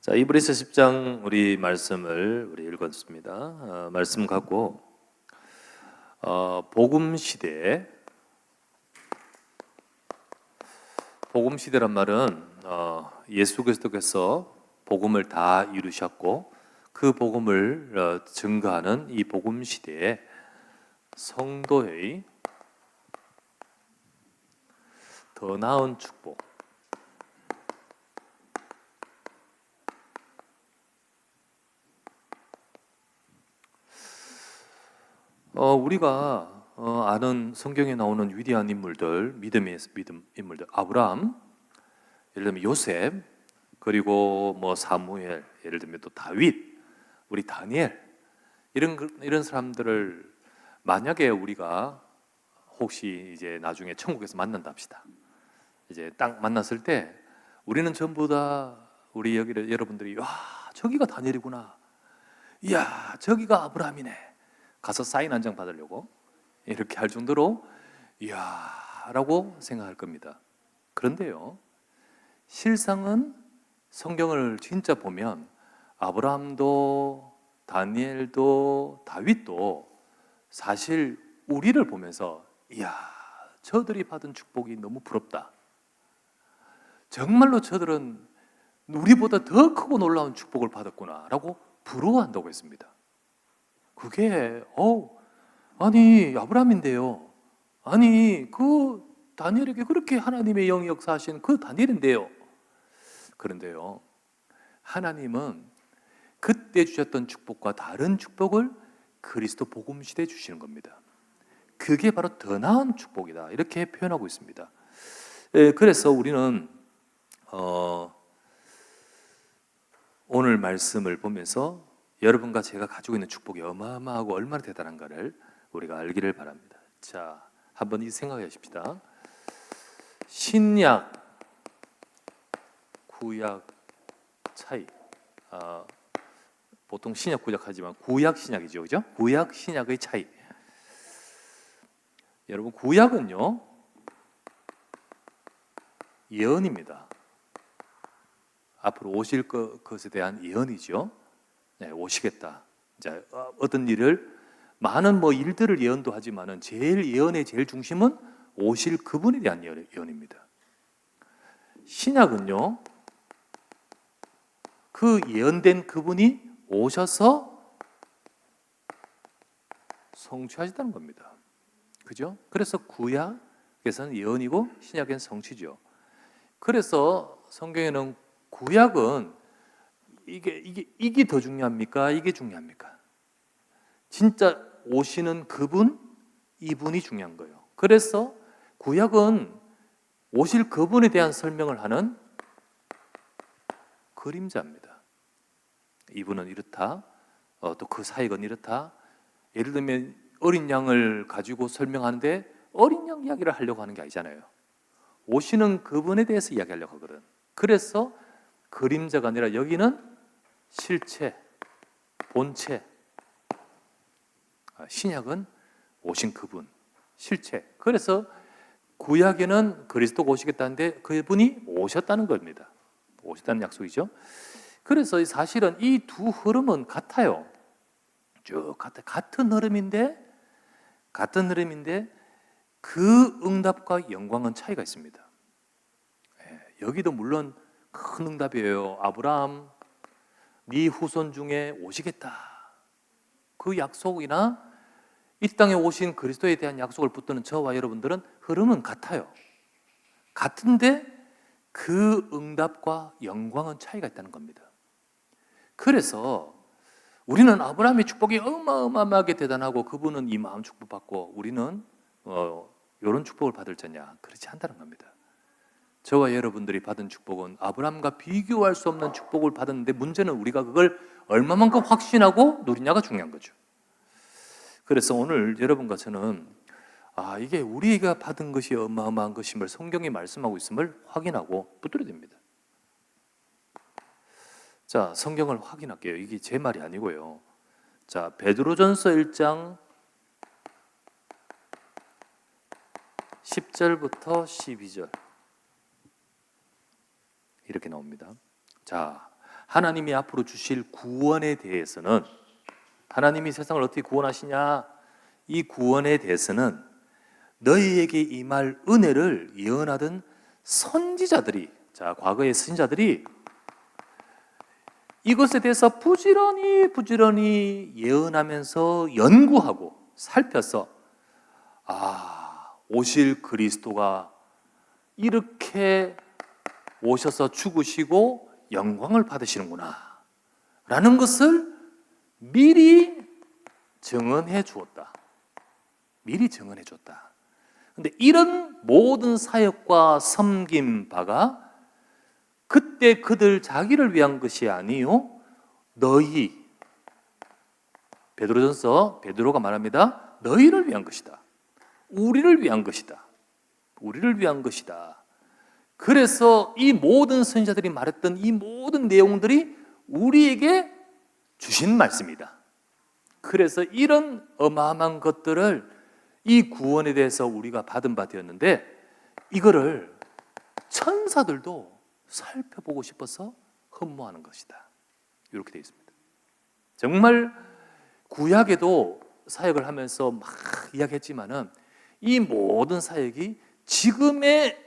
자, 이브리서 10장 우리 말씀을 읽었습니다. 말씀 갖고 복음 시대. 복음 시대란 말은 예수 그리스도께서 복음을 다 이루셨고 그 복음을 증거하는 이 복음 시대에 성도의 더 나은 축복, 우리가 아는 성경에 나오는 위대한 인물들, 믿음 인물들, 아브라함, 예를 들면 요셉, 그리고 뭐 사무엘, 예를 들면 또 다윗, 우리 다니엘, 이런 사람들을 만약에 우리가 혹시 이제 나중에 천국에서 만난다 합시다. 이제 딱 만났을 때 우리는 전부 다 우리 여러분들이 와, 저기가 다니엘이구나, 이야, 저기가 아브라함이네, 가서 사인 한 장 받으려고 이렇게 할 정도로 이야 라고 생각할 겁니다. 그런데요, 실상은 성경을 진짜 보면 아브라함도 다니엘도 다윗도 사실 우리를 보면서 이야, 저들이 받은 축복이 너무 부럽다, 정말로 저들은 우리보다 더 크고 놀라운 축복을 받았구나 라고 부러워한다고 했습니다. 그게 아니 아브라함인데요, 아니 그 다니엘에게 그렇게 하나님의 영이 역사하신 그 다니엘인데요. 그런데요, 하나님은 그때 주셨던 축복과 다른 축복을 그리스도 복음 시대에 주시는 겁니다. 그게 바로 더 나은 축복이다, 이렇게 표현하고 있습니다. 그래서 우리는 오늘 말씀을 보면서 여러분과 제가 가지고 있는 축복이 어마어마하고 얼마나 대단한가를 우리가 알기를 바랍니다. 자, 한번 이 생각해 보십시다. 신약, 구약 차이. 보통 신약, 구약 하지만 구약, 신약이죠, 그죠? 구약, 신약의 차이. 여러분, 구약은요 예언입니다. 앞으로 오실 것에 대한 예언이죠. 네, 오시겠다. 이제 어떤 일을, 많은 일들을 예언도 하지만은 예언의 제일 중심은 오실 그분에 대한 예언입니다. 신약은요, 그 예언된 그분이 오셔서 성취하셨다는 겁니다. 그죠? 그래서 구약에서는 예언이고 신약에는 성취죠. 그래서 성경에는 구약은 이게 더 중요합니까? 이게 중요합니까? 진짜 오시는 그분, 이분이 중요한 거예요. 그래서 구약은 오실 그분에 대한 설명을 하는 그림자입니다. 이분은 이렇다, 또 그 사역은 이렇다. 예를 들면 어린 양을 가지고 설명하는데 어린 양 이야기를 하려고 하는 게 아니잖아요. 오시는 그분에 대해서 이야기하려고 하거든. 그래서 그림자가 아니라 여기는 실체, 본체. 신약은 오신 그분, 실체. 그래서 구약에는 그리스도가 오시겠다는데 그분이 오셨다는 겁니다. 오셨다는 약속이죠. 그래서 사실은 이 두 흐름은 같아요. 쭉 같은 흐름인데 그 응답과 영광은 차이가 있습니다. 여기도 물론 큰 응답이에요. 아브라함, 네 후손 중에 오시겠다, 그 약속이나 이 땅에 오신 그리스도에 대한 약속을 붙드는 저와 여러분들은 흐름은 같아요. 같은데 그 응답과 영광은 차이가 있다는 겁니다. 그래서 우리는 아브라함의 축복이 어마어마하게 대단하고 그분은 이 마음 축복받고 우리는 이런 축복을 받을 자냐, 그렇지 않다는 겁니다. 저와 여러분들이 받은 축복은 아브라함과 비교할 수 없는 축복을 받았는데 문제는 우리가 그걸 얼마만큼 확신하고 누리냐가 중요한 거죠. 그래서 오늘 여러분과 저는 이게 우리가 받은 것이 어마어마한 것임을 성경이 말씀하고 있음을 확인하고 붙들어야 됩니다. 자, 성경을 확인할게요. 이게 제 말이 아니고요. 자, 베드로전서 1장 10절부터 12절 이렇게 나옵니다. 자, 하나님이 앞으로 주실 구원에 대해서는, 하나님이 세상을 어떻게 구원하시냐, 이 구원에 대해서는 너희에게 임할 은혜를 예언하던 선지자들이, 자, 과거의 선지자들이 이것에 대해서 부지런히 예언하면서 연구하고 살펴서, 오실 그리스도가 이렇게 오셔서 죽으시고 영광을 받으시는구나 라는 것을 미리 증언해 주었다. 미리 증언해 줬다. 근데 이런 모든 사역과 섬긴 바가 그때 그들 자기를 위한 것이 아니요, 너희, 베드로전서 베드로가 말합니다. 너희를 위한 것이다. 우리를 위한 것이다. 우리를 위한 것이다. 그래서 이 모든 선지자들이 말했던 이 모든 내용들이 우리에게 주신 말씀이다. 그래서 이런 어마어마한 것들을, 이 구원에 대해서 우리가 받은 바 되었는데, 이거를 천사들도 살펴보고 싶어서 흠모하는 것이다. 이렇게 되어 있습니다. 정말 구약에도 사역을 하면서 막 이야기했지만은 이 모든 사역이 지금의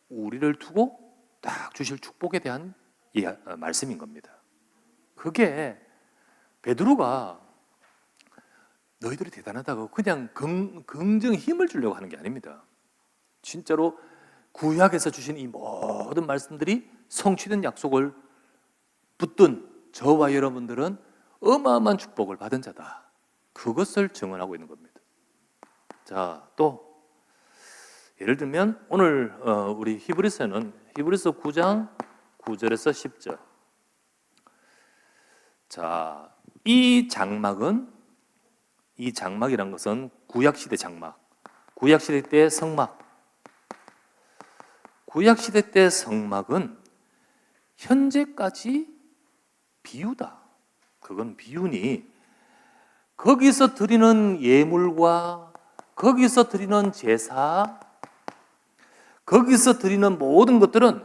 우리를 두고 딱 주실 축복에 대한 말씀인 겁니다. 그게 베드로가 너희들이 대단하다고 그냥 긍정 힘을 주려고 하는 게 아닙니다. 진짜로 구약에서 주신 이 모든 말씀들이 성취된 약속을 붙든 저와 여러분들은 어마어마한 축복을 받은 자다. 그것을 증언하고 있는 겁니다. 자, 또 예를 들면 오늘 우리 히브리서는 히브리서 9장 9절에서 10절. 자, 이 장막이란 것은 구약시대 장막, 구약시대 때 성막. 구약시대 때 성막은 현재까지 비유다. 그건 비유니 거기서 드리는 예물과 거기서 드리는 제사, 거기서 드리는 모든 것들은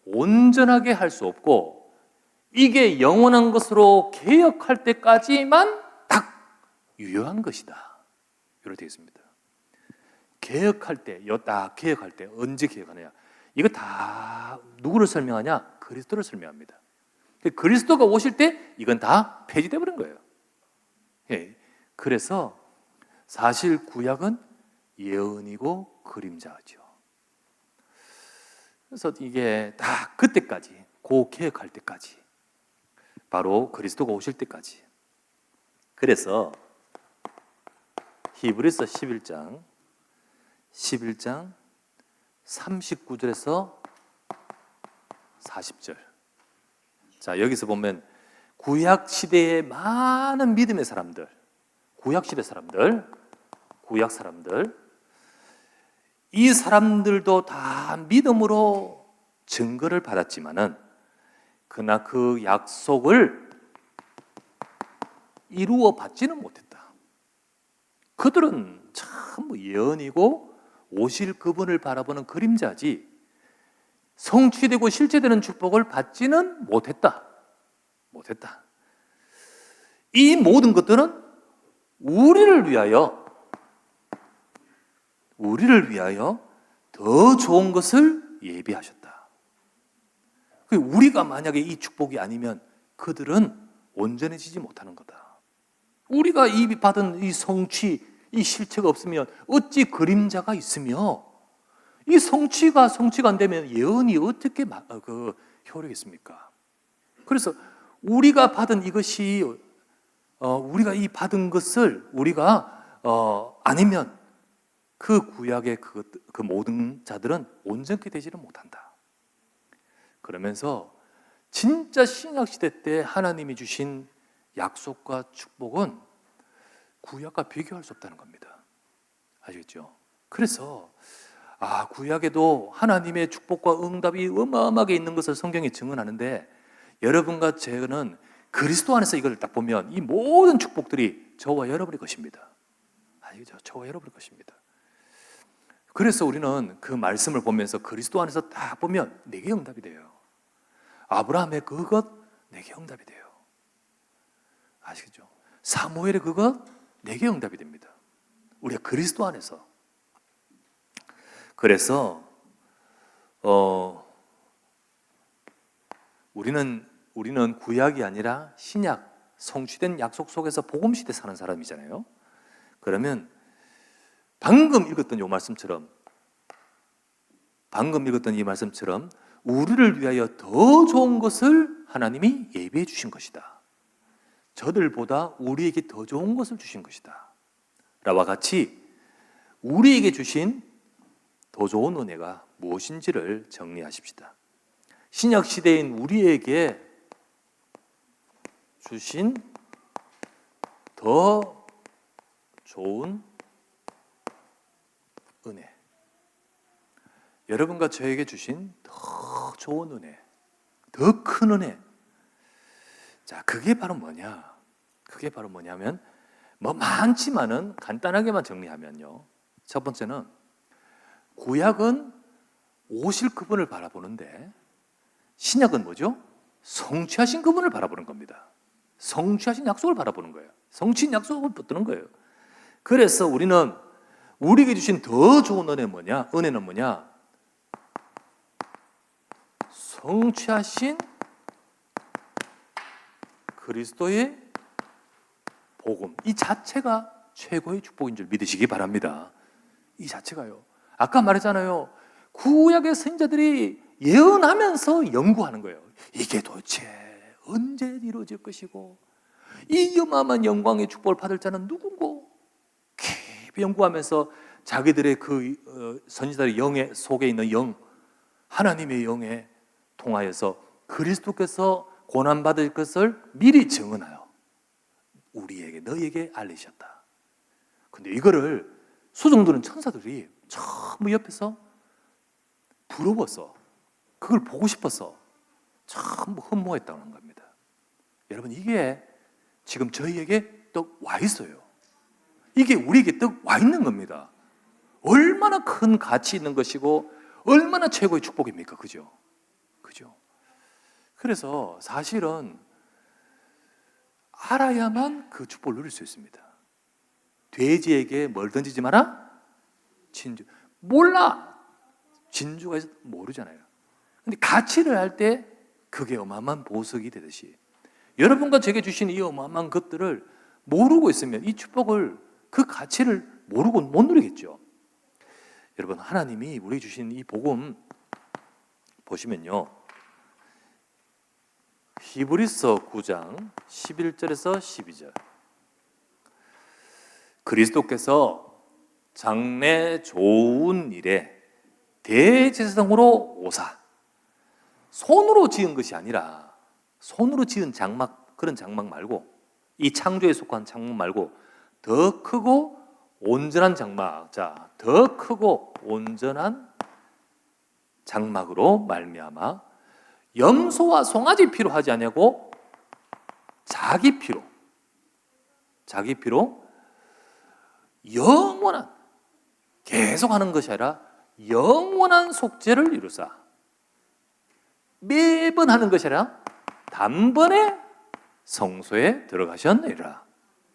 온전하게 할 수 없고, 이게 영원한 것으로 개혁할 때까지만 딱 유효한 것이다. 이렇게 되어 있습니다. 개혁할 때, 개혁할 때 언제 개혁하느냐? 이거 다 누구를 설명하냐? 그리스도를 설명합니다. 그리스도가 오실 때 이건 다 폐지되어 버린 거예요. 그래서 사실 구약은 예언이고 그림자죠. 그래서 이게 다 그때까지, 개혁할 때까지, 바로 그리스도가 오실 때까지. 그래서 히브리서 11장 39절에서 40절. 자, 여기서 보면 구약 시대의 많은 믿음의 사람들, 구약 사람들, 이 사람들도 다 믿음으로 증거를 받았지만은 그러나 그 약속을 이루어 받지는 못했다. 그들은 참 예언이고 오실 그분을 바라보는 그림자지 성취되고 실제되는 축복을 받지는 못했다. 이 모든 것들은 우리를 위하여 더 좋은 것을 예비하셨다. 우리가 만약에 이 축복이 아니면 그들은 온전해지지 못하는 거다. 우리가 이 받은 이 성취, 이 실체가 없으면 어찌 그림자가 있으며, 이 성취가 안 되면 예언이 어떻게 효력이 있습니까? 그래서 우리가 받은 이것이, 우리가 이 받은 것을 우리가 아니면 그 구약의 그 모든 자들은 온전히 되지를 못한다. 그러면서 진짜 신약시대 때 하나님이 주신 약속과 축복은 구약과 비교할 수 없다는 겁니다. 아시겠죠? 그래서 구약에도 하나님의 축복과 응답이 어마어마하게 있는 것을 성경이 증언하는데, 여러분과 저는 그리스도 안에서 이걸 딱 보면 이 모든 축복들이 저와 여러분의 것입니다. 아시겠죠? 저와 여러분의 것입니다. 그래서 우리는 그 말씀을 보면서 그리스도 안에서 딱 보면 내게 응답이 돼요. 아브라함의 그것 내게 응답이 돼요. 아시겠죠? 사무엘의 그거 내게 응답이 됩니다. 우리가 그리스도 안에서. 그래서 우리는 구약이 아니라 신약, 성취된 약속 속에서 복음 시대 사는 사람이잖아요. 그러면 방금 읽었던 이 말씀처럼 우리를 위하여 더 좋은 것을 하나님이 예비해 주신 것이다. 저들보다 우리에게 더 좋은 것을 주신 것이다. 라와 같이 우리에게 주신 더 좋은 은혜가 무엇인지를 정리하십시다. 신약 시대인 우리에게 주신 더 좋은 은혜, 여러분과 저에게 주신 더 좋은 은혜, 더 큰 은혜. 자, 그게 바로 뭐냐면 많지만은 간단하게만 정리하면요, 첫 번째는 구약은 오실 그분을 바라보는데 신약은 뭐죠? 성취하신 그분을 바라보는 겁니다. 성취하신 약속을 바라보는 거예요. 성취인 약속을 붙드는 거예요. 그래서 우리는 우리에게 주신 더 좋은 은혜는 뭐냐? 성취하신 그리스도의 복음, 이 자체가 최고의 축복인 줄 믿으시기 바랍니다. 이 자체가요. 아까 말했잖아요. 구약의 선지자들이 예언하면서 연구하는 거예요. 이게 도대체 언제 이루어질 것이고, 이 어마어마한 영광의 축복을 받을 자는 누군고, 깊이 연구하면서 자기들의 그 선지자의 영의 속에 있는 영, 하나님의 영에 통하여서 그리스도께서 고난받을 것을 미리 증언하여 우리에게, 너희에게 알리셨다. 근데 이거를 수종드는 천사들이 전부 옆에서 부러워서, 그걸 보고 싶어서 전부 흠모했다는 겁니다. 여러분, 이게 지금 저희에게 떡 와 있어요. 이게 우리에게 떡 와 있는 겁니다. 얼마나 큰 가치 있는 것이고 얼마나 최고의 축복입니까? 그죠? 그래서 사실은 알아야만 그 축복을 누릴 수 있습니다. 돼지에게 뭘 던지지 마라? 진주. 몰라. 진주가 있어도 모르잖아요. 근데 가치를 알 때 그게 어마어마한 보석이 되듯이 여러분과 제게 주신 이 어마어마한 것들을 모르고 있으면 이 축복을, 그 가치를 모르고 못 누리겠죠. 여러분, 하나님이 우리에게 주신 이 복음 보시면요, 히브리서 9장 11절에서 12절, 그리스도께서 장래 좋은 일에 대제사장으로 오사, 손으로 지은 것이 아니라, 손으로 지은 장막, 그런 장막 말고, 이 창조에 속한 장막 말고 더 크고 온전한 장막, 자, 더 크고 온전한 장막으로 말미암아 염소와 송아지 피로 하지 아니하고 자기 피로 영원한, 계속하는 것이 아니라 영원한 속죄를 이루사, 매번 하는 것이 아니라 단번에 성소에 들어가셨느니라,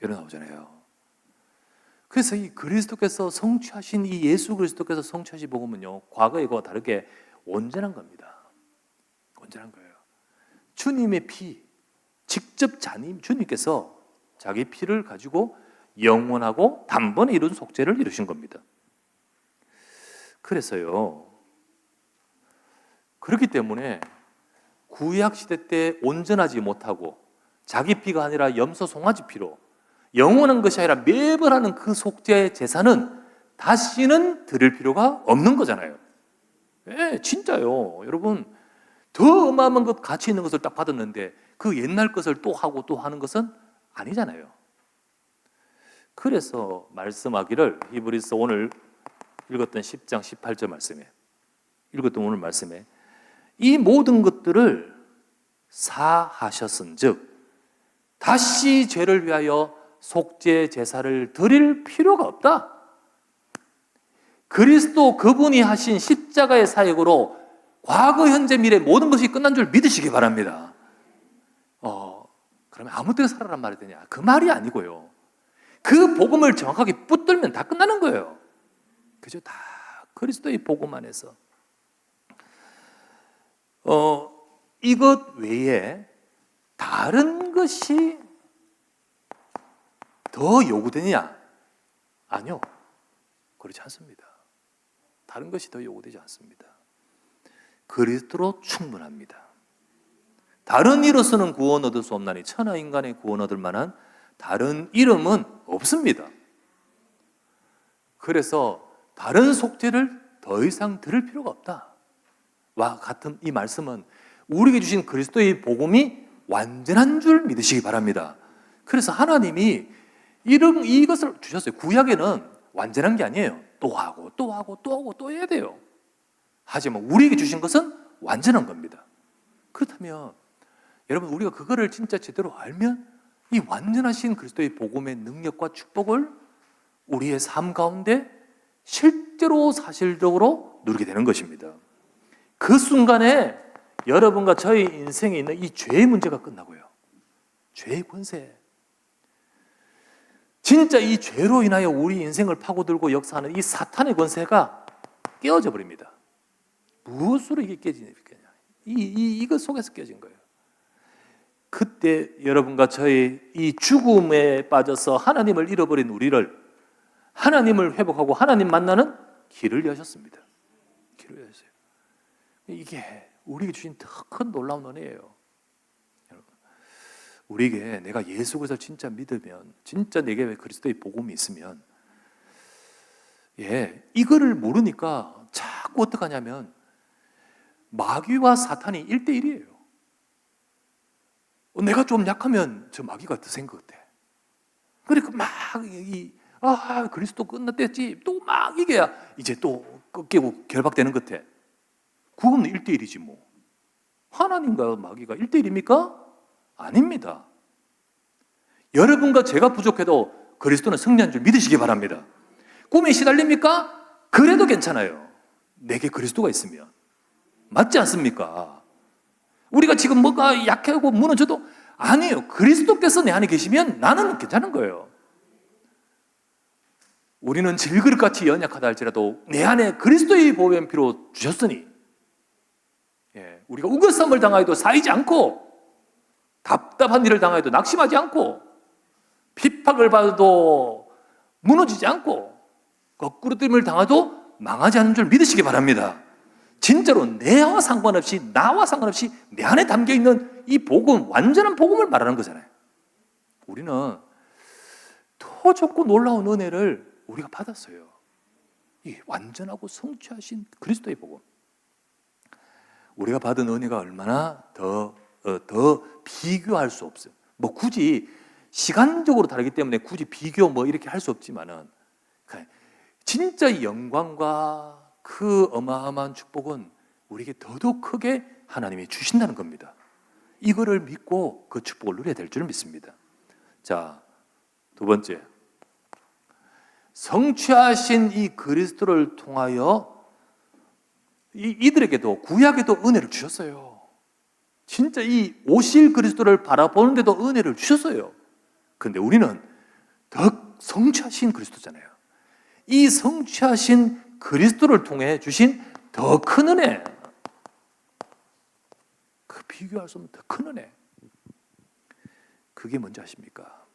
이런 나오잖아요. 그래서 이 그리스도께서 성취하신, 이 예수 그리스도께서 성취하신 복음은요, 과거의 거와 다르게 온전한 겁니다. 온전한 거예요. 주님의 피, 직접 주님께서 자기 피를 가지고 영원하고 단번에 이룬 속죄를 이루신 겁니다. 그래서요, 그렇기 때문에 구약 시대 때 온전하지 못하고 자기 피가 아니라 염소 송아지 피로 영원한 것이 아니라 매번 하는 그 속죄의 제사는 다시는 드릴 필요가 없는 거잖아요. 예, 진짜요. 여러분, 더 어마어마한 것, 가치 있는 것을 딱 받았는데 그 옛날 것을 또 하고 또 하는 것은 아니잖아요. 그래서 말씀하기를, 히브리서 오늘 읽었던 10장 18절 말씀에, 읽었던 오늘 말씀에, 이 모든 것들을 사하셨은즉 다시 죄를 위하여 속죄 제사를 드릴 필요가 없다. 그리스도 그분이 하신 십자가의 사역으로 과거, 현재, 미래 모든 것이 끝난 줄 믿으시기 바랍니다. 그러면 아무 때나 살아란 말이 되냐? 그 말이 아니고요. 그 복음을 정확하게 붙들면 다 끝나는 거예요. 그죠? 다 그리스도의 복음 안에서. 이것 외에 다른 것이 더 요구되냐? 아니요. 그렇지 않습니다. 다른 것이 더 요구되지 않습니다. 그리스도로 충분합니다. 다른 이로서는 구원 얻을 수 없나니 천하 인간의 구원 얻을 만한 다른 이름은 없습니다. 그래서 다른 속죄를 더 이상 들을 필요가 없다. 와 같은 이 말씀은 우리에게 주신 그리스도의 복음이 완전한 줄 믿으시기 바랍니다. 그래서 하나님이 이것을 주셨어요. 구약에는 완전한 게 아니에요. 또 하고 또 하고 또 하고 또 해야 돼요. 하지만 우리에게 주신 것은 완전한 겁니다. 그렇다면 여러분 우리가 그거를 진짜 제대로 알면 이 완전하신 그리스도의 복음의 능력과 축복을 우리의 삶 가운데 실제로 사실적으로 누리게 되는 것입니다. 그 순간에 여러분과 저희 인생에 있는 이 죄의 문제가 끝나고요. 죄의 권세. 진짜 이 죄로 인하여 우리 인생을 파고들고 역사하는 이 사탄의 권세가 깨어져 버립니다. 무엇으로 이게 깨지냐? 이것 속에서 깨진 거예요. 그때 여러분과 저의 이 죽음에 빠져서 하나님을 잃어버린 우리를 하나님을 회복하고 하나님 만나는 길을 여셨습니다. 길을 여셨어요. 이게 우리에게 주신 더 큰 놀라운 은혜예요. 여러분, 우리에게 내가 예수 그리스도를 진짜 믿으면, 진짜 내게 그리스도의 복음이 있으면, 이거를 모르니까 자꾸 어떡하냐면 마귀와 사탄이 1대1이에요. 내가 좀 약하면 저 마귀가 더 센 것 같아. 그러니까 막 그리스도 끝났댔지 또 막 이겨야 이제 또 꺾이고 결박되는 것 같아. 그건 1대1이지 뭐. 하나님과 마귀가 1대1입니까? 아닙니다. 여러분과 제가 부족해도 그리스도는 승리한 줄 믿으시기 바랍니다. 꿈에 시달립니까? 그래도 괜찮아요. 내게 그리스도가 있으면. 맞지 않습니까? 우리가 지금 뭐가 약하고 무너져도 아니에요. 그리스도께서 내 안에 계시면 나는 괜찮은 거예요. 우리는 질그릇같이 연약하다 할지라도 내 안에 그리스도의 보혈 피로 주셨으니 우리가 우겨쌈을 당하여도 사이지 않고 답답한 일을 당하여도 낙심하지 않고 핍박을 받아도 무너지지 않고 거꾸로짐을 당해도 망하지 않는 줄 믿으시기 바랍니다. 진짜로 나와 상관없이 내 안에 담겨있는 이 복음, 완전한 복음을 말하는 거잖아요. 우리는 더 좋고 놀라운 은혜를 우리가 받았어요. 이 완전하고 성취하신 그리스도의 복음. 우리가 받은 은혜가 얼마나 더 비교할 수 없어요. 뭐 굳이 시간적으로 다르기 때문에 굳이 비교 뭐 이렇게 할 수 없지만은 진짜 영광과 그 어마어마한 축복은 우리에게 더더욱 크게 하나님이 주신다는 겁니다. 이거를 믿고 그 축복을 누려야 될 줄 믿습니다. 자, 두 번째, 성취하신 이 그리스도를 통하여 이들에게도 구약에도 은혜를 주셨어요. 진짜 이 오실 그리스도를 바라보는데도 은혜를 주셨어요. 그런데 우리는 더 성취하신 그리스도잖아요. 이 성취하신 그리스도를 통해 주신 더 큰 은혜, 그 비교할 수 없는 더 큰 은혜, 그게 뭔지 아십니까?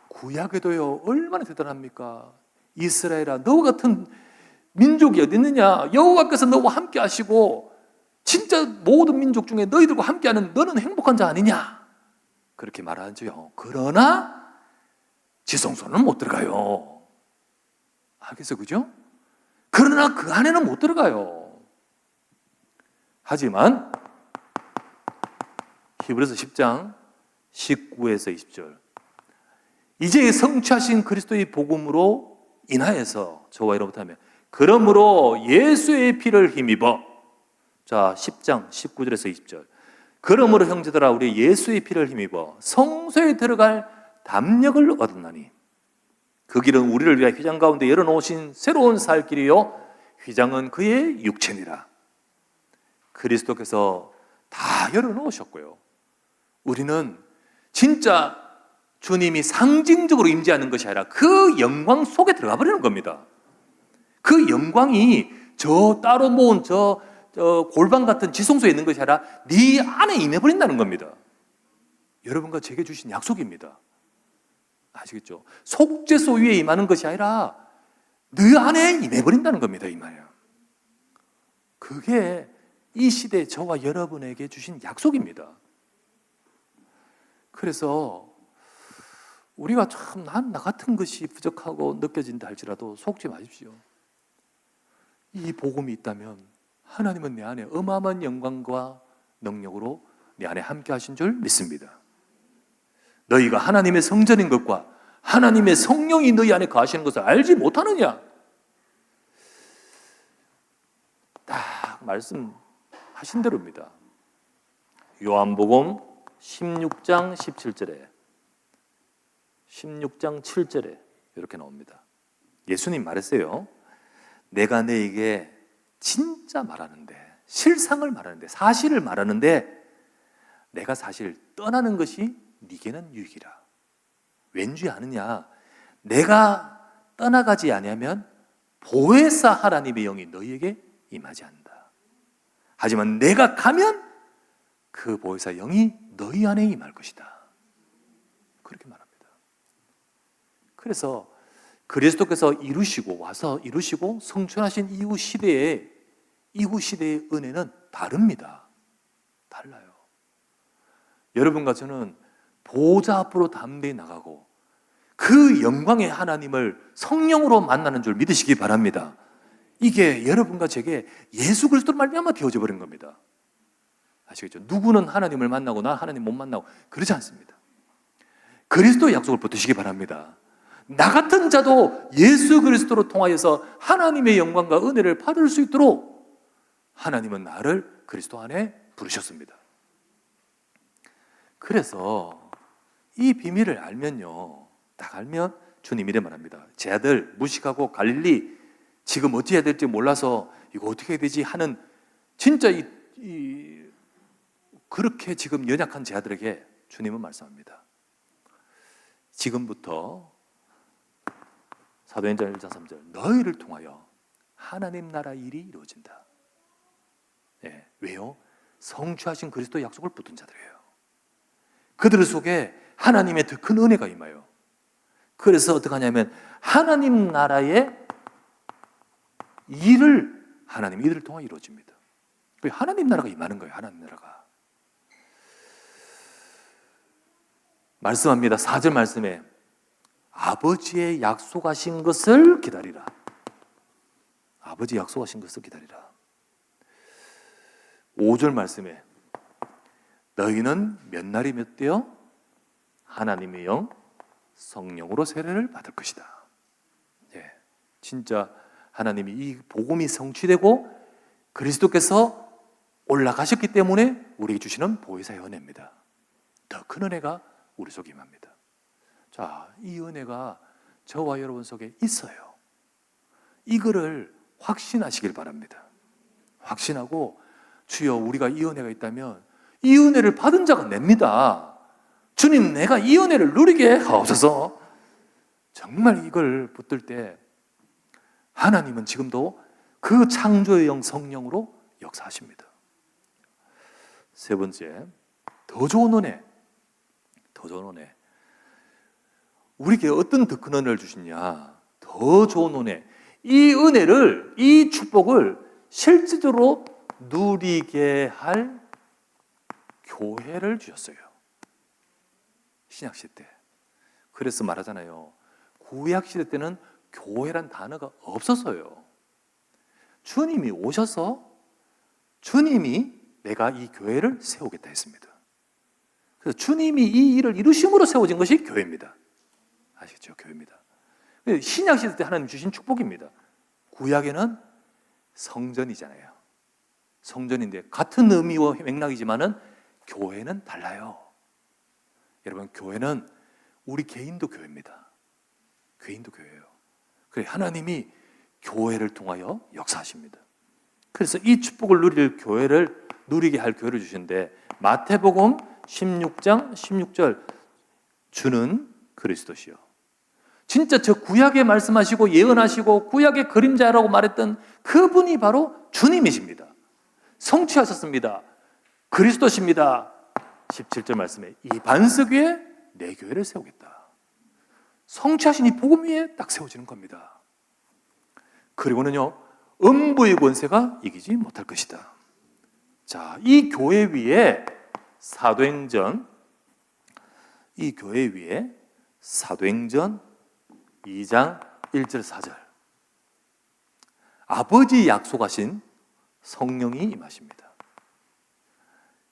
구약에도요 얼마나 대단합니까? 이스라엘아, 너와 같은 민족이 어디 있느냐? 여호와께서 너와 함께 하시고 진짜 모든 민족 중에 너희들과 함께하는 너는 행복한 자 아니냐? 그렇게 말하죠. 그러나 지성소는 못 들어가요. 알겠어요, 그죠? 그러나 그 안에는 못 들어가요. 하지만 히브리서 10장 19에서 20절, 이제 성취하신 그리스도의 복음으로 인하여서 저와 여러분부터 하면, 그러므로 예수의 피를 힘입어. 자, 10장 19절에서 20절. 그러므로 형제들아, 우리 예수의 피를 힘입어 성소에 들어갈 담력을 얻었나니 그 길은 우리를 위하여 휘장 가운데 열어놓으신 새로운 살 길이요 휘장은 그의 육체니라. 그리스도께서 다 열어놓으셨고요, 우리는 진짜 주님이 상징적으로 임재하는 것이 아니라 그 영광 속에 들어가 버리는 겁니다. 그 영광이 저 따로 모은 저 골방 같은 지성소에 있는 것이 아니라 네 안에 임해버린다는 겁니다. 여러분과 제게 주신 약속입니다. 아시겠죠? 속죄소 위에 임하는 것이 아니라 네 안에 임해버린다는 겁니다. 이 말이에요. 그게 이 시대 저와 여러분에게 주신 약속입니다. 그래서 우리가 참 나 같은 것이 부족하고 느껴진다 할지라도 속지 마십시오. 이 복음이 있다면 하나님은 내 안에 어마어마한 영광과 능력으로 내 안에 함께 하신 줄 믿습니다. 너희가 하나님의 성전인 것과 하나님의 성령이 너희 안에 거하시는 것을 알지 못하느냐? 딱 말씀하신 대로입니다. 요한복음 16장 17절에 16장 7절에 이렇게 나옵니다. 예수님 말했어요. 내가 너에게 진짜 말하는데, 실상을 말하는데, 사실을 말하는데 내가 사실 떠나는 것이 네게는 유익이라. 왠지 아느냐? 내가 떠나가지 아니하면 보혜사 하나님의 영이 너희에게 임하지 않는다. 하지만 내가 가면 그 보혜사 영이 너희 안에 임할 것이다. 그렇게 말합니다. 그래서 그리스도께서 와서 이루시고 성취하신 이후 시대의 은혜는 다릅니다. 달라요. 여러분과 저는 보좌 앞으로 담대히 나가고 그 영광의 하나님을 성령으로 만나는 줄 믿으시기 바랍니다. 이게 여러분과 제게 예수 그리스도로 말미암아 되어져 버린 겁니다. 아시겠죠? 누구는 하나님을 만나고 나 하나님 못 만나고 그러지 않습니다. 그리스도의 약속을 붙드시기 바랍니다. 나 같은 자도 예수 그리스도로 통하여서 하나님의 영광과 은혜를 받을 수 있도록 하나님은 나를 그리스도 안에 부르셨습니다. 그래서 이 비밀을 알면요, 딱 알면 주님 이래 말합니다. 제 아들 무식하고 갈릴리 지금 어떻게 해야 될지 몰라서 이거 어떻게 해야 되지 하는 진짜 그렇게 지금 연약한 제 아들에게 주님은 말씀합니다. 지금부터 사도행전 1장 3절 너희를 통하여 하나님 나라 일이 이루어진다. 네, 왜요? 성취하신 그리스도의 약속을 붙든 자들이에요. 그들 속에 하나님의 더 큰 은혜가 임해요. 그래서 어떻게 하냐면 하나님 나라의 일을 하나님 이들을 통해 이루어집니다. 하나님 나라가 임하는 거예요. 하나님 나라가. 말씀합니다. 4절 말씀에 아버지의 약속하신 것을 기다리라. 아버지 약속하신 것을 기다리라. 5절 말씀에 너희는 몇 날이 몇 되어 하나님의 영 성령으로 세례를 받을 것이다. 예, 진짜 하나님이 이 복음이 성취되고 그리스도께서 올라가셨기 때문에 우리에게 주시는 보혜사의 은혜입니다. 더 큰 은혜가 우리 속에 임합니다. 자, 이 은혜가 저와 여러분 속에 있어요. 이거를 확신하시길 바랍니다. 확신하고 주여 우리가 이 은혜가 있다면 이 은혜를 받은 자가 냅니다. 주님 내가 이 은혜를 누리게 하옵소서. 정말 이걸 붙들 때 하나님은 지금도 그 창조의 영 성령으로 역사하십니다. 세 번째, 더 좋은 은혜. 더 좋은 은혜. 우리에게 어떤 더 큰 은혜를 주시냐? 더 좋은 은혜. 이 은혜를, 이 축복을 실질적으로 누리게 할 교회를 주셨어요. 신약시대 때. 그래서 말하잖아요. 구약시대 때는 교회란 단어가 없었어요. 주님이 오셔서 주님이 내가 이 교회를 세우겠다 했습니다. 그래서 주님이 이 일을 이루심으로 세워진 것이 교회입니다. 아시겠죠? 교회입니다. 신약시대 때 하나님 주신 축복입니다. 구약에는 성전이잖아요. 성전인데 같은 의미와 맥락이지만은 교회는 달라요. 여러분, 교회는 우리 개인도 교회입니다. 개인도 교회예요. 그래 하나님이 교회를 통하여 역사하십니다. 그래서 이 축복을 누리게 할 교회를 주시는데 마태복음 16장 16절 주는 그리스도시요. 진짜 저 구약에 말씀하시고 예언하시고 구약의 그림자라고 말했던 그분이 바로 주님이십니다. 성취하셨습니다. 그리스도십니다. 17절 말씀에 이 반석 위에 내 교회를 세우겠다. 성취하신 이 복음 위에 딱 세워지는 겁니다. 그리고는요, 음부의 권세가 이기지 못할 것이다. 자, 이 교회 위에 사도행전, 이 교회 위에 사도행전 2장 1절 4절 아버지 약속하신 성령이 임하십니다.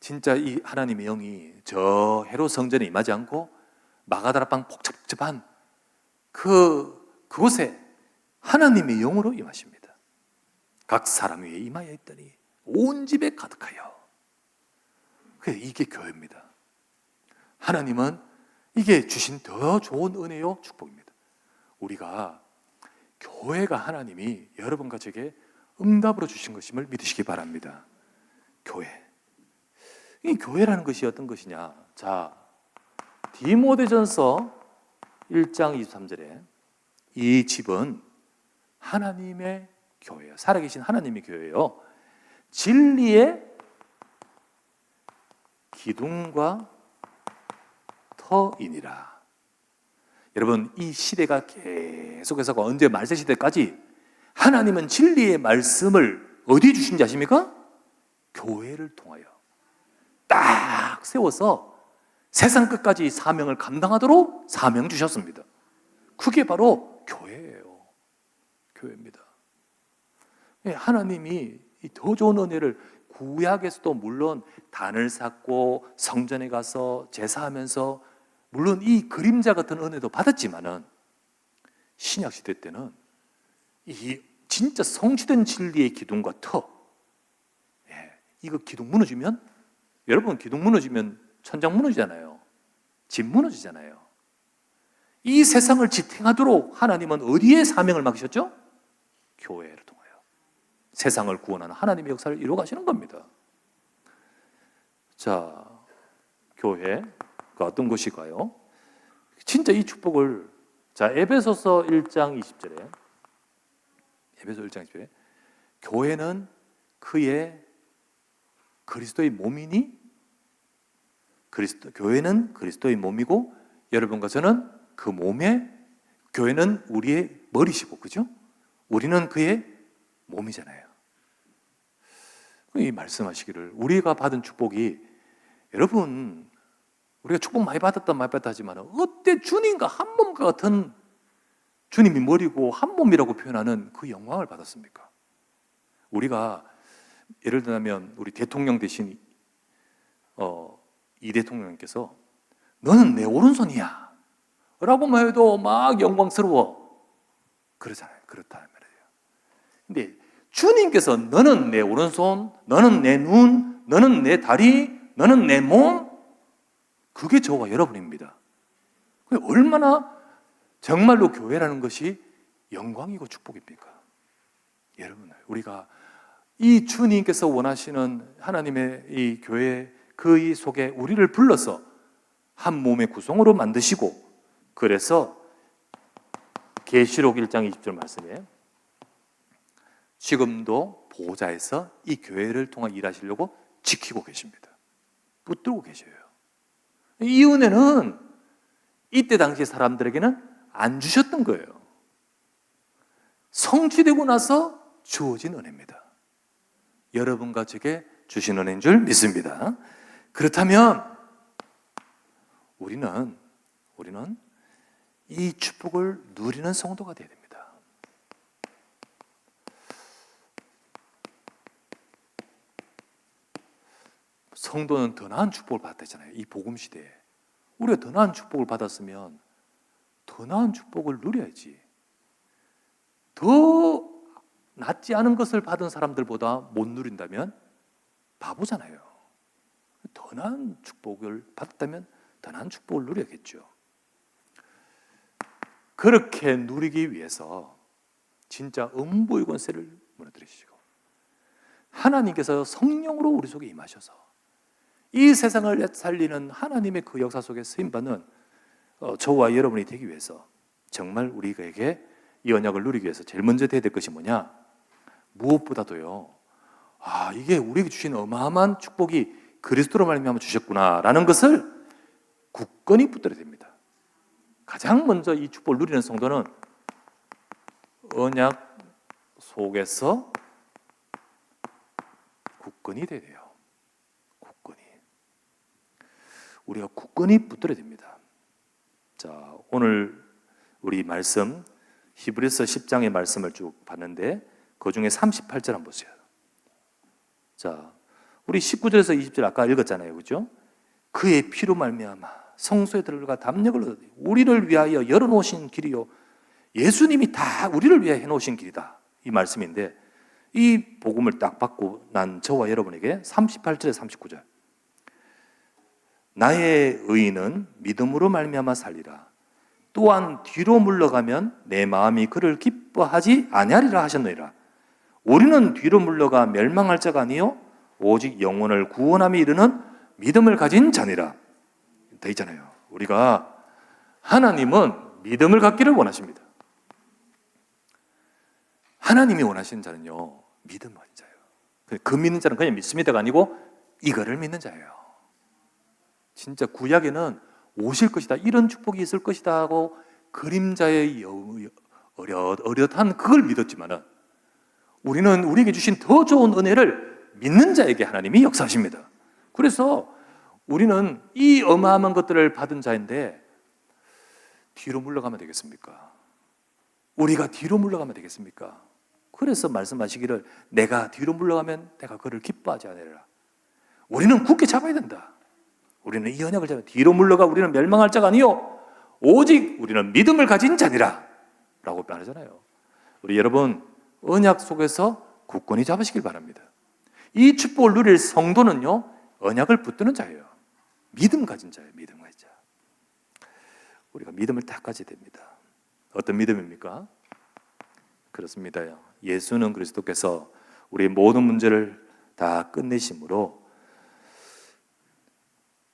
진짜 이 하나님의 영이 저 헤롯 성전에 임하지 않고 마가다라방 복잡한 그곳에 하나님의 영으로 임하십니다. 각 사람 위에 임하여 있더니 온 집에 가득하여. 이게 교회입니다. 하나님은 이게 주신 더 좋은 은혜요 축복입니다. 우리가 교회가 하나님이 여러분과 제게 응답으로 주신 것임을 믿으시기 바랍니다. 교회. 이 교회라는 것이 어떤 것이냐? 자, 디모데전서 1장 23절에 이 집은 하나님의 교회예요. 살아계신 하나님의 교회예요. 진리의 기둥과 터이니라. 여러분, 이 시대가 계속해서 언제 말세시대까지 하나님은 진리의 말씀을 어디에 주신지 아십니까? 교회를 통하여 딱 세워서 세상 끝까지 사명을 감당하도록 사명 주셨습니다. 그게 바로 교회예요. 교회입니다. 하나님이 더 좋은 은혜를 구약에서도 물론 단을 쌓고 성전에 가서 제사하면서 물론 이 그림자 같은 은혜도 받았지만은 신약 시대 때는 이 진짜 성취된 진리의 기둥과 터, 이거 기둥 무너지면 여러분 기둥 무너지면 천장 무너지잖아요. 집 무너지잖아요. 이 세상을 지탱하도록 하나님은 어디에 사명을 맡기셨죠? 교회를 통하여 세상을 구원하는 하나님의 역사를 이루어 가시는 겁니다. 자, 교회가 어떤 것일까요? 진짜 이 축복을 자 에베소서 1장 20절에 에베소 1장 20절에 교회는 그의 그리스도의 몸이니 교회는 그리스도의 몸이고 여러분과 저는 그 몸에 교회는 우리의 머리시고 그죠? 우리는 그의 몸이잖아요. 이 말씀하시기를 우리가 받은 축복이 여러분 우리가 축복 많이 받았다 하지만 어때 주님과 한 몸과 같은 주님이 머리고 한 몸이라고 표현하는 그 영광을 받았습니까? 우리가 예를 들면 우리 대통령 대신 이 대통령께서 너는 내 오른손이야 라고만 해도 막 영광스러워 그러잖아요. 그렇다 말이에요. 근데 주님께서 너는 내 오른손, 너는 내 눈, 너는 내 다리, 너는 내 몸, 그게 저와 여러분입니다. 얼마나 정말로 교회라는 것이 영광이고 축복입니까? 여러분, 우리가 이 주님께서 원하시는 하나님의 이 교회 그 속에 우리를 불러서 한 몸의 구성으로 만드시고 그래서 계시록 1장 20절 말씀에 지금도 보좌에서 이 교회를 통해 일하시려고 지키고 계십니다. 붙들고 계셔요. 이 은혜는 이때 당시 사람들에게는 안 주셨던 거예요. 성취되고 나서 주어진 은혜입니다. 여러분과 제게 주신 은혜인 줄 믿습니다. 그렇다면 우리는 이 축복을 누리는 성도가 되어야 됩니다. 성도는 더 나은 축복을 받았잖아요. 이 복음 시대에 우리가 더 나은 축복을 받았으면 더 나은 축복을 누려야지. 더 낫지 않은 것을 받은 사람들보다 못 누린다면 바보잖아요. 더 나은 축복을 받았다면 더 나은 축복을 누려야겠죠. 그렇게 누리기 위해서 진짜 음부의 권세를 무너뜨리시고 하나님께서 성령으로 우리 속에 임하셔서 이 세상을 살리는 하나님의 그 역사 속에 쓰임받는 저와 여러분이 되기 위해서 정말 우리에게 이 언약을 누리기 위해서 제일 먼저 돼야 될 것이 뭐냐? 무엇보다도요, 이게 우리에게 주신 어마어마한 축복이 그리스도로 말미암아 주셨구나라는 것을 굳건히 붙들어야 됩니다. 가장 먼저 이 축복을 누리는 성도는 언약 속에서 굳건히 돼야 돼요. 굳건히. 우리가 굳건히 붙들어야 됩니다. 자, 오늘 우리 말씀 히브리서 10장의 말씀을 쭉 봤는데 그 중에 38절 한번 보세요. 자, 우리 19절에서 20절 아까 읽었잖아요. 그죠? 그의 피로 말미암아 성소에 들어가 담력을 얻어 우리를 위하여 열어놓으신 길이요. 예수님이 다 우리를 위해 해놓으신 길이다. 이 말씀인데 이 복음을 딱 받고 난 저와 여러분에게 38절에 39절 나의 의인은 믿음으로 말미암아 살리라. 또한 뒤로 물러가면 내 마음이 그를 기뻐하지 아니하리라 하셨느니라. 우리는 뒤로 물러가 멸망할 자가 아니요 오직 영혼을 구원함에 이르는 믿음을 가진 자니라. 돼 있잖아요. 우리가 하나님은 믿음을 갖기를 원하십니다. 하나님이 원하시는 자는요 믿음을 가진 자예요. 그 믿는 자는 그냥 믿습니다가 아니고 이거를 믿는 자예요. 진짜 구약에는 오실 것이다, 이런 축복이 있을 것이다 하고 그림자의 어엿한 그걸 믿었지만은 우리는 우리에게 주신 더 좋은 은혜를 믿는 자에게 하나님이 역사하십니다. 그래서 우리는 이 어마어마한 것들을 받은 자인데 뒤로 물러가면 되겠습니까? 우리가 뒤로 물러가면 되겠습니까? 그래서 말씀하시기를 내가 뒤로 물러가면 내가 그를 기뻐하지 않으리라. 우리는 굳게 잡아야 된다. 우리는 이 언약을 잡아 뒤로 물러가 우리는 멸망할 자가 아니요 오직 우리는 믿음을 가진 자니라 라고 말하잖아요. 우리 여러분 언약 속에서 굳건히 잡으시길 바랍니다. 이 축복을 누릴 성도는요 언약을 붙드는 자예요. 믿음 가진 자예요. 믿음 가진 자. 우리가 믿음을 다 가져야 됩니다. 어떤 믿음입니까? 그렇습니다. 예수는 그리스도께서 우리의 모든 문제를 다 끝내심으로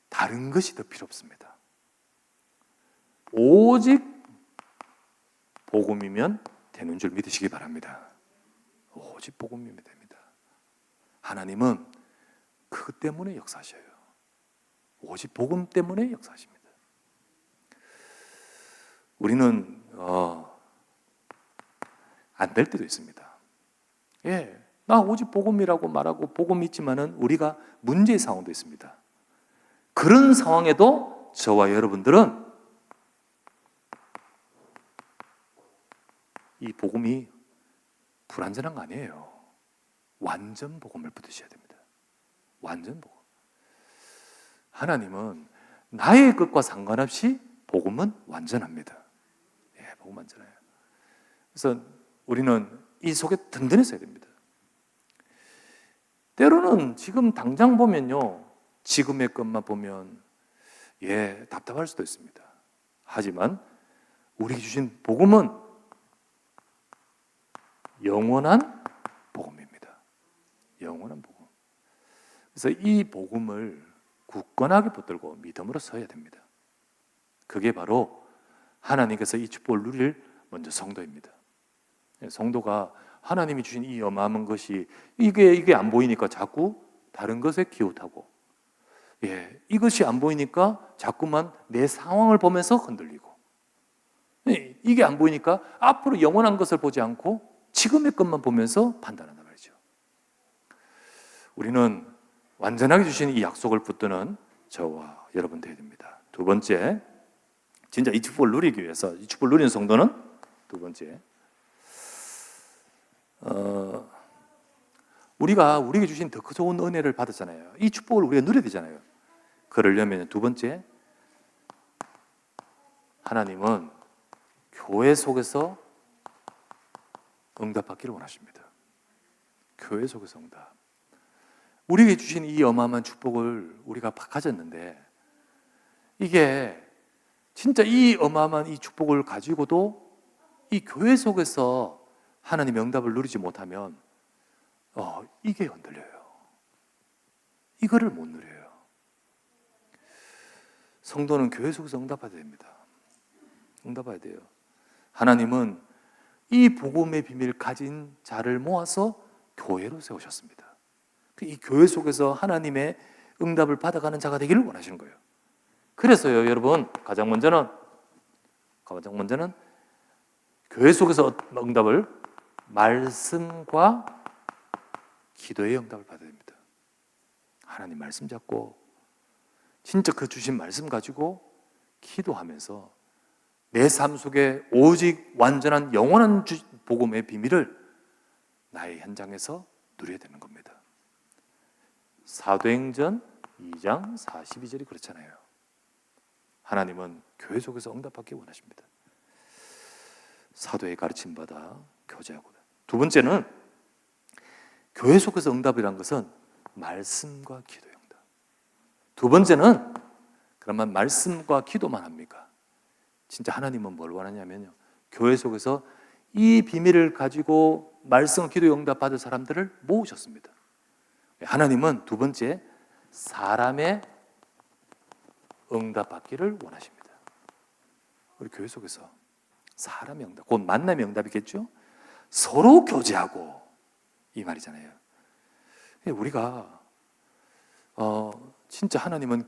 다른 것이 더 필요 없습니다. 오직 복음이면 되는 줄 믿으시기 바랍니다. 오직 복음이면 됩니다. 하나님은 그 때문에 역사하셔요. 오직 복음 때문에 역사하십니다. 우리는 안 될 때도 있습니다. 나 오직 복음이라고 말하고 복음 있지만은 우리가 문제의 상황도 있습니다. 그런 상황에도 저와 여러분들은 이 복음이 불완전한 거 아니에요. 완전 복음을 붙으셔야 됩니다. 완전 복음. 하나님은 나의 것과 상관없이 복음은 완전합니다. 복음 완전해요. 그래서 우리는 이 속에 든든히 서야 됩니다. 때로는 지금 당장 보면요, 지금의 것만 보면 답답할 수도 있습니다. 하지만 우리에게 주신 복음은 영원한 복음입니다. 영원한 복음. 그래서 이 복음을 굳건하게 붙들고 믿음으로 서야 됩니다. 그게 바로 하나님께서 이 축복을 누릴 먼저 성도입니다. 성도가 하나님이 주신 이 어마어마한 것이 이게 안 보이니까 자꾸 다른 것에 기웃하고 이것이 안 보이니까 자꾸만 내 상황을 보면서 흔들리고 이게 안 보이니까 앞으로 영원한 것을 보지 않고 지금의 것만 보면서 판단한단 말이죠. 우리는 완전하게 주신 이 약속을 붙드는 저와 여러분 되어야 됩니다. 두 번째, 진짜 이 축복을 누리기 위해서 이 축복을 누리는 성도는 두 번째, 우리가 우리에게 주신 더 좋은 은혜를 받았잖아요. 이 축복을 우리가 누려야 되잖아요. 그러려면 두 번째, 하나님은 교회 속에서 응답받기를 원하십니다. 교회 속에서 응답. 우리에게 주신 이 어마어마한 축복을 우리가 가졌는데 이게 진짜 이 어마어마한 이 축복을 가지고도 이 교회 속에서 하나님의 응답을 누리지 못하면 이게 흔들려요. 이거를 못 누려요. 성도는 교회 속에서 응답받아야 됩니다. 응답해야 돼요. 하나님은 이 복음의 비밀을 가진 자를 모아서 교회로 세우셨습니다. 이 교회 속에서 하나님의 응답을 받아가는 자가 되기를 원하시는 거예요. 그래서요, 여러분, 가장 먼저는 교회 속에서 응답을 말씀과 기도의 응답을 받아야 됩니다. 하나님 말씀 잡고 진짜 그 주신 말씀 가지고 기도하면서 내 삶 속에 오직 완전한 영원한 복음의 비밀을 나의 현장에서 누려야 되는 겁니다. 사도행전 2장 42절이 그렇잖아요. 하나님은 교회 속에서 응답받기 원하십니다. 사도의 가르침 받아 교제하고. 두 번째는 교회 속에서 응답이란 것은 말씀과 기도의 응답. 두 번째는 그러면 말씀과 기도만 합니까? 진짜 하나님은 뭘 원하냐면요, 교회 속에서 이 비밀을 가지고 말씀과 기도의 응답 받을 사람들을 모으셨습니다. 하나님은 두 번째, 사람의 응답 받기를 원하십니다. 우리 교회 속에서 사람의 응답, 곧 만남의 응답이겠죠? 서로 교제하고, 이 말이잖아요. 우리가 진짜 하나님은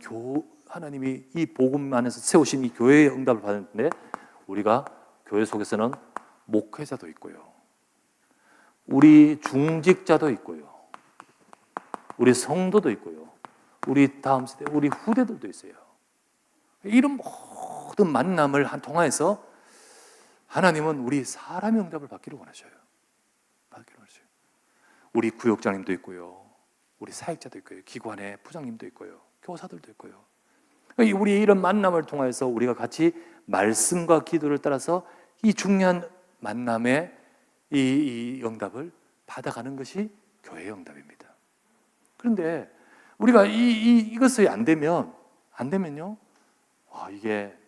하나님이 이 복음 안에서 세우신 이 교회의 응답을 받았는데, 우리가 교회 속에서는 목회자도 있고요, 우리 중직자도 있고요, 우리 성도도 있고요, 우리 다음 세대, 우리 후대들도 있어요. 이런 모든 만남을 통해서 하나님은 우리 사람의 응답을 받기를 원하셔요. 우리 구역장님도 있고요, 우리 사역자도 있고요, 기관의 부장님도 있고요, 교사들도 있고요. 우리 이런 만남을 통해서 우리가 같이 말씀과 기도를 따라서 이 중요한 만남의 이 응답을 받아가는 것이 교회의 응답입니다. 그런데 우리가 이것이 안 되면요, 이게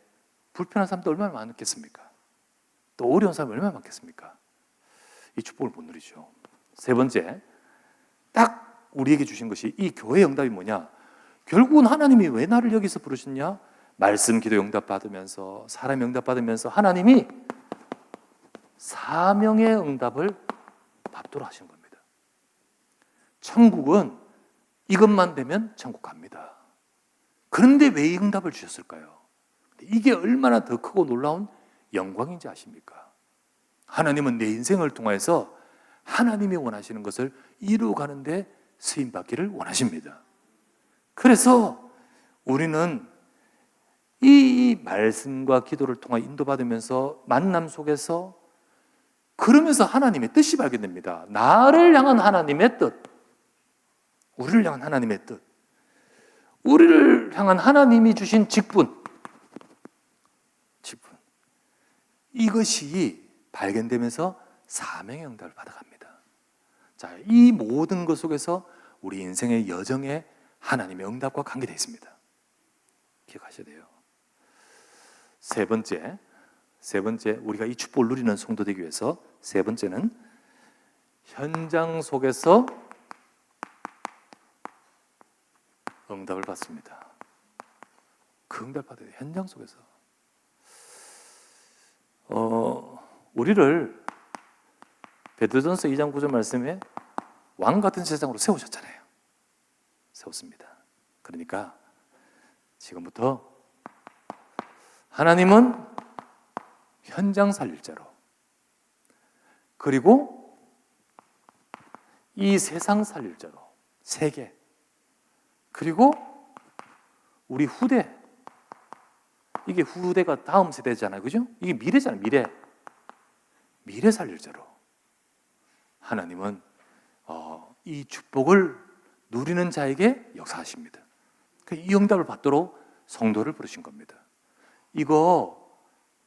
불편한 사람도 얼마나 많겠습니까? 또 어려운 사람이 얼마나 많겠습니까? 이 축복을 못 누리죠. 세 번째, 딱 우리에게 주신 것이 이 교회의 응답이 뭐냐? 결국은 하나님이 왜 나를 여기서 부르셨냐? 말씀, 기도 응답 받으면서, 사람 응답 받으면서 하나님이 사명의 응답을 받도록 하신 겁니다. 천국은 이것만 되면 천국 갑니다. 그런데 왜 이 응답을 주셨을까요? 이게 얼마나 더 크고 놀라운 영광인지 아십니까? 하나님은 내 인생을 통해서 하나님이 원하시는 것을 이루어가는데 쓰임받기를 원하십니다. 그래서 우리는 이 말씀과 기도를 통해 인도받으면서 만남 속에서, 그러면서 하나님의 뜻이 발견됩니다. 나를 향한 하나님의 뜻, 우리를 향한 하나님의 뜻, 우리를 향한 하나님이 주신 직분, 이것이 발견되면서 사명의 응답을 받아갑니다. 자, 이 모든 것 속에서 우리 인생의 여정에 하나님의 응답과 관계되어 있습니다. 기억하셔야 돼요. 세 번째, 우리가 이 축복을 누리는 성도 되기 위해서 세 번째는 현장 속에서 응답을 받습니다. 그 응답을 받아야 돼요. 현장 속에서. 우리를 베드로전서 2장 9절 말씀에 왕 같은 세상으로 세우셨잖아요. 세웠습니다. 그러니까 지금부터 하나님은 현장 살릴 자로, 그리고 이 세상 살릴 자로, 세계, 그리고 우리 후대, 이게 후대가 다음 세대잖아요, 그죠? 이게 미래잖아요, 미래 살릴 자로 하나님은 이 축복을 누리는 자에게 역사하십니다. 이 응답을 받도록 성도를 부르신 겁니다. 이거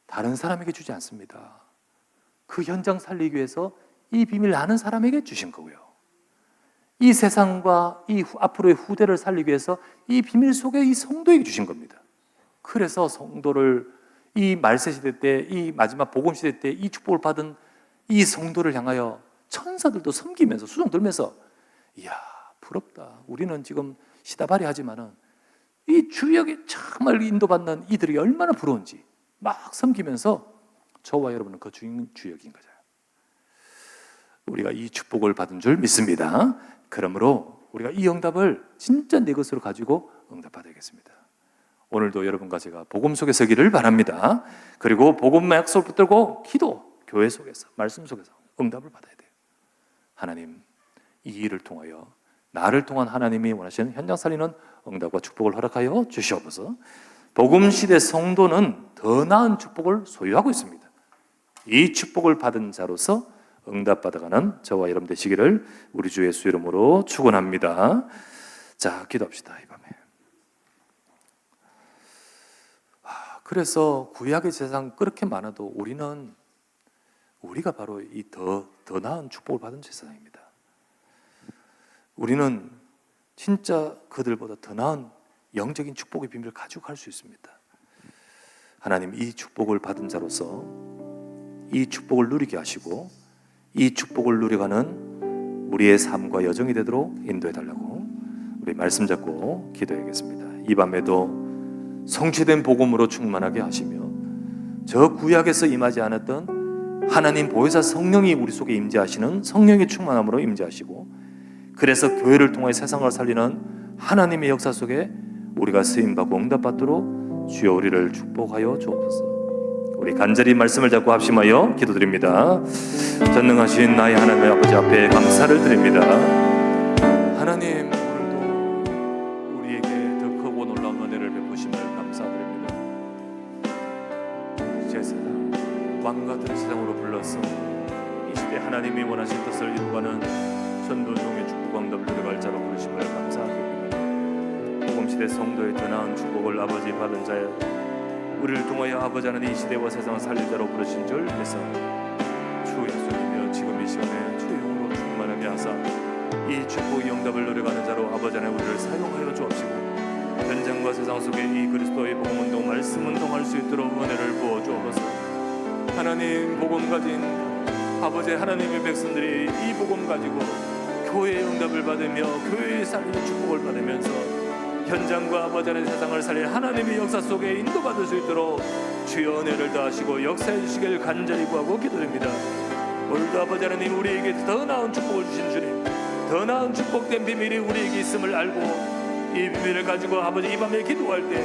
다른 사람에게 주지 않습니다. 그 현장 살리기 위해서 이 비밀을 아는 사람에게 주신 거고요, 이 세상과 이 앞으로의 후대를 살리기 위해서 이 비밀 속에 이 성도에게 주신 겁니다. 그래서 성도를 이 말세시대 때, 이 마지막 복음시대 때 이 축복을 받은 이 성도를 향하여 천사들도 섬기면서 수종 들면서, 이야 부럽다, 우리는 지금 시다발이 하지만은 이 주역에 정말 인도받는 이들이 얼마나 부러운지, 막 섬기면서 저와 여러분은 그 주역인 거죠. 우리가 이 축복을 받은 줄 믿습니다. 그러므로 우리가 이 응답을 진짜 내 것으로 가지고 응답받아야겠습니다. 오늘도 여러분과 제가 복음 속에 서기를 바랍니다. 그리고 복음의 약속을 붙들고 기도, 교회 속에서, 말씀 속에서 응답을 받아야 돼요. 하나님, 이 일을 통하여 나를 통한 하나님이 원하시는 현장 살리는 응답과 축복을 허락하여 주시옵소서. 복음 시대 성도는 더 나은 축복을 소유하고 있습니다. 이 축복을 받은 자로서 응답받아가는 저와 여러분 되시기를 우리 주 예수 이름으로 축원합니다. 자, 기도합시다. 이 밤에. 그래서 구약의 세상 그렇게 많아도 우리가 바로 이 더 나은 축복을 받은 세상입니다. 우리는 진짜 그들보다 더 나은 영적인 축복의 비밀을 가지고 갈 수 있습니다. 하나님, 이 축복을 받은 자로서 이 축복을 누리게 하시고 이 축복을 누려가는 우리의 삶과 여정이 되도록 인도해 달라고 우리 말씀 잡고 기도하겠습니다. 이 밤에도 성취된 복음으로 충만하게 하시며 저 구약에서 임하지 않았던 하나님 보혜사 성령이 우리 속에 임재하시는 성령의 충만함으로 임재하시고, 그래서 교회를 통해 세상을 살리는 하나님의 역사 속에 우리가 쓰임받고 응답받도록 주여 우리를 축복하여 주옵소서. 우리 간절히 말씀을 잡고 합심하여 기도드립니다. 전능하신 나의 하나님의 아버지 앞에 감사를 드립니다. 하나님, 오늘도 우리에게 더 크고 놀라운 은혜를 베푸심을 감사드립니다. 제 세상, 왕같은 세상으로 불러서 이 시대 하나님이 원하신 뜻을 이루가는 전도종의 축복 응답을 누려갈 자로 부르심을 감사드립니다. 복음시대 성도의 더 나은 축복을 아버지 받은 자여, 우리를 통하여 아버지 하나님 이 시대와 세상을 살릴 자로 부르신 줄 믿사 주 예수님이여 지금 이 시간에 주의 영으로 충만하게 하사 이 축복의 응답을 누려가는 자로 아버지 하나님 우리를 사용하여 주옵시고, 현장과 세상 속에 이 그리스도의 복음 운동, 말씀 운동할 수 있도록 은혜를 부어 주옵소서. 하나님, 복음 가진 아버지 하나님의 백성들이 이 복음 가지고 교회의 응답을 받으며 교회의 살리는 축복을 받으면서 현장과 아버지 하나님 세상을 살릴 하나님의 역사 속에 인도받을 수 있도록 주여 은혜를 더하시고 역사해 주시길 간절히 구하고 기도드립니다. 오늘도 아버지 하나님 우리에게 더 나은 축복을 주신 주님, 더 나은 축복된 비밀이 우리에게 있음을 알고 이 비밀을 가지고 아버지 이 밤에 기도할 때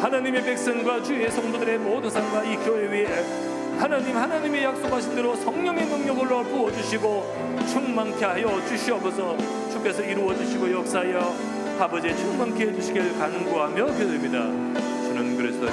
하나님의 백성과 주의 성도들의 모든 삶과 이 교회 위에 하나님의 약속하신 대로 성령의 능력을 부어주시고 충만케 하여 주시옵소서. 주께서 이루어주시고 역사하여 아버지 충만케 해주시길 간구하며 기도드립니다. 주는 그리스도